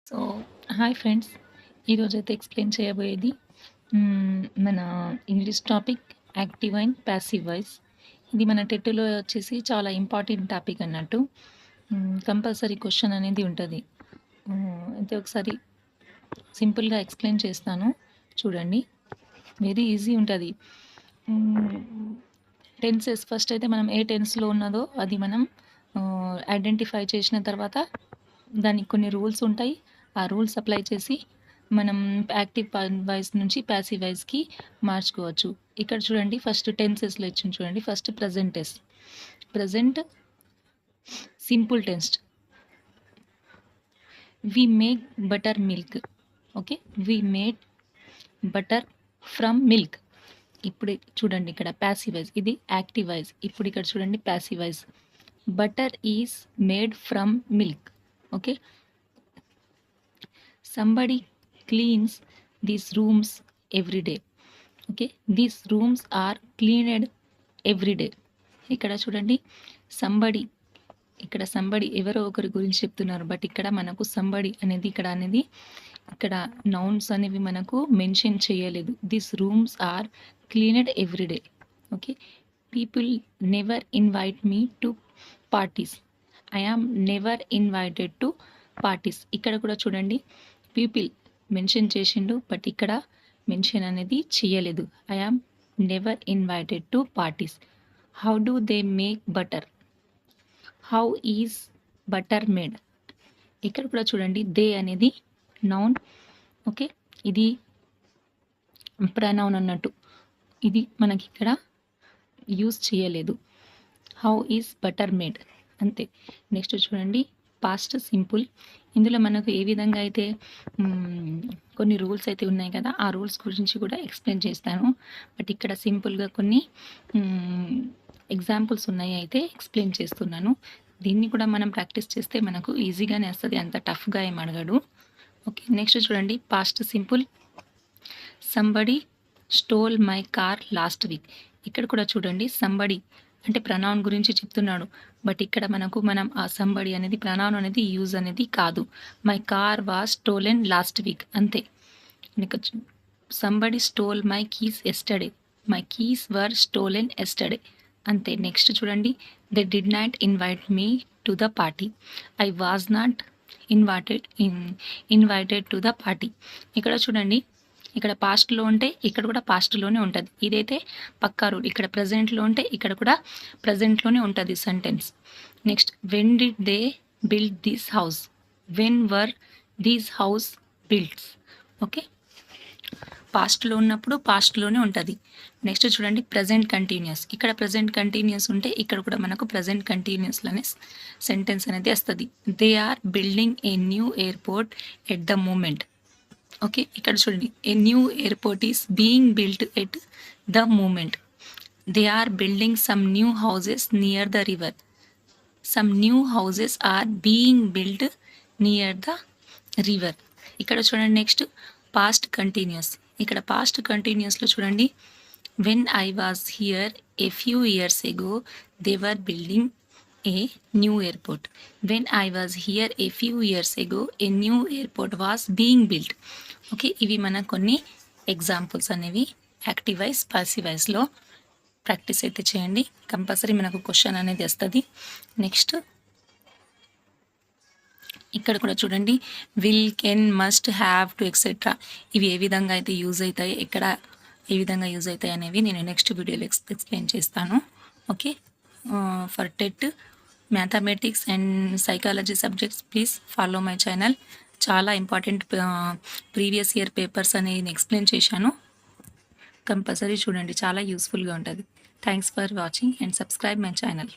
So, hi friends. ఈరోజైతే explain చేయబోయేది మన English topic active and passive voice. ఇది మన టెట్‌లో వచ్చేసి చాలా ఇంపార్టెంట్ టాపిక్ అన్నట్టు. కంపల్సరీ క్వెషన్ అనేది ఉంటది. అయితే ఒకసారి సింపుల్‌గా ఎక్స్‌ప్లెయిన్ చేస్తాను చూడండి. వెరీ ఈజీ ఉంటది. టెన్సెస్ ఫస్ట్ అయితే మనం ఏ టెన్స్‌లో ఉన్నదో అది మనం ఐడెంటిఫై చేసిన తర్వాత దానికి కొన్ని రూల్స్ ఉంటాయి. ఆ రూల్స్ అప్లై చేసి మనం యాక్టివ్ వాయిస్ నుంచి ప్యాసివ్ వాయిస్‌కి మార్చుకోవచ్చు. ఇక్కడ చూడండి ఫస్ట్ టెన్సెస్‌లో ఇచ్చింది చూడండి. First present tense. Present simple tense. We make butter milk. Okay. We made butter from milk. ఇప్పుడు చూడండి ఇక్కడ ప్యాసివ్ వాయిస్. ఇది యాక్టివ్ వాయిస్. ఇప్పుడు ఇక్కడ చూడండి passive voice. Butter is made from milk. Okay. Somebody cleans these rooms every day. Okay, these rooms are cleaned every day. ఇక్కడ చూడండి somebody, ఇక్కడ సంబడి ఎవరో ఒకరి గురించి చెప్తున్నారు. బట్ ఇక్కడ మనకు సంబడి అనేది ఇక్కడ నౌన్స్ అనేవి మనకు మెన్షన్ చేయలేదు. This rooms are cleaned every day. Okay. People never invite me to parties. I am never invited to parties. ఇక్కడ కూడా చూడండి పీపుల్ మెన్షన్ చేసిండు బట్ ఇక్కడ మెన్షన్ అనేది చేయలేదు. ఐ ఆమ్ నెవర్ ఇన్వైటెడ్ టు పార్టీస్. How do they make butter. How is butter made. ఇక్కడ కూడా చూడండి దే అనేది నౌన్. ఓకే. ఇది ప్రనౌన్ అన్నట్టు. ఇది మనకి ఇక్కడ యూజ్ చేయలేదు. హౌ ఈజ్ బటర్ మేడ్ అంతే. నెక్స్ట్ చూడండి పాస్ట్ సింపుల్. ఇందులో మనకు ఏ విధంగా అయితే కొన్ని రూల్స్ అయితే ఉన్నాయి కదా, ఆ రూల్స్ గురించి కూడా ఎక్స్ప్లెయిన్ చేస్తాను. బట్ ఇక్కడ సింపుల్గా కొన్ని ఎగ్జాంపుల్స్ ఉన్నాయి అయితే ఎక్స్ప్లెయిన్ చేస్తున్నాను. దీన్ని కూడా మనం ప్రాక్టీస్ చేస్తే మనకు ఈజీగానే వస్తుంది, అంత టఫ్గా ఏం అడగడు. ఓకే. నెక్స్ట్ చూడండి past simple. Somebody stole my car last week. ఇక్కడ కూడా చూడండి సంబడి అంటే ప్రనౌన్ గురించి చెప్తున్నాడు. బట్ ఇక్కడ మనం ఆ సంబడి అనేది ప్రనౌన్ అనేది యూజ్ అనేది కాదు. My car was stolen last week అంతే. Somebody stole my keys yesterday. My keys were stolen yesterday అంతే. నెక్స్ట్ చూడండి they did not invite me to the party. I was not invited to the party. ఇక్కడ చూడండి ఇక్కడ పాస్ట్లో ఉంటే ఇక్కడ కూడా పాస్ట్లోనే ఉంటుంది. ఇదైతే పక్కా రూల్. ఇక్కడ ప్రజెంట్లో ఉంటే ఇక్కడ కూడా ప్రజెంట్లోనే ఉంటుంది sentence. Next when did they build this house. When were these house builds. Okay. పాస్ట్లో ఉన్నప్పుడు పాస్ట్లోనే ఉంటుంది. నెక్స్ట్ చూడండి ప్రజెంట్ కంటిన్యూస్. ఇక్కడ ప్రజెంట్ కంటిన్యూస్ ఉంటే ఇక్కడ కూడా మనకు ప్రజెంట్ కంటిన్యూస్లోనే సెంటెన్స్ అనేది వస్తుంది. They are building a new airport at the moment. Okay. ఇక్కడ చూడండి a new airport is being built at the moment. They are building some new houses near the river. Some new houses are being built near the river. ఇక్కడ చూడండి next past continuous. ఇక్కడ past కంటిన్యూస్లో చూడండి when I was here a few years ago they were building a new airport. When I was here a few years ago a new airport was being built. Okay. ఇవి మన కొన్ని examples అనేవి active voice passive వాయిస్లో practice అయితే చేయండి. Compulsory మనకు question అనేది వస్తుంది. నెక్స్ట్ ఇక్కడ కూడా చూడండి will, can, must, have to etcetera. ఇవి ఏ విధంగా అయితే యూజ్ అవుతాయి, ఎక్కడ ఏ విధంగా యూజ్ అవుతాయి అనేవి నేను నెక్స్ట్ వీడియోలో ఎక్స్ప్లెయిన్ చేస్తాను. Okay. For TET mathematics and psychology subjects please follow my channel. చాలా ఇంపార్టెంట్ ప్రీవియస్ ఇయర్ పేపర్స్ అనేది ఎక్స్ప్లెయిన్ చేశాను. కంపల్సరీ చూడండి, చాలా యూస్ఫుల్గా ఉంటుంది. Thanks for watching and subscribe my channel.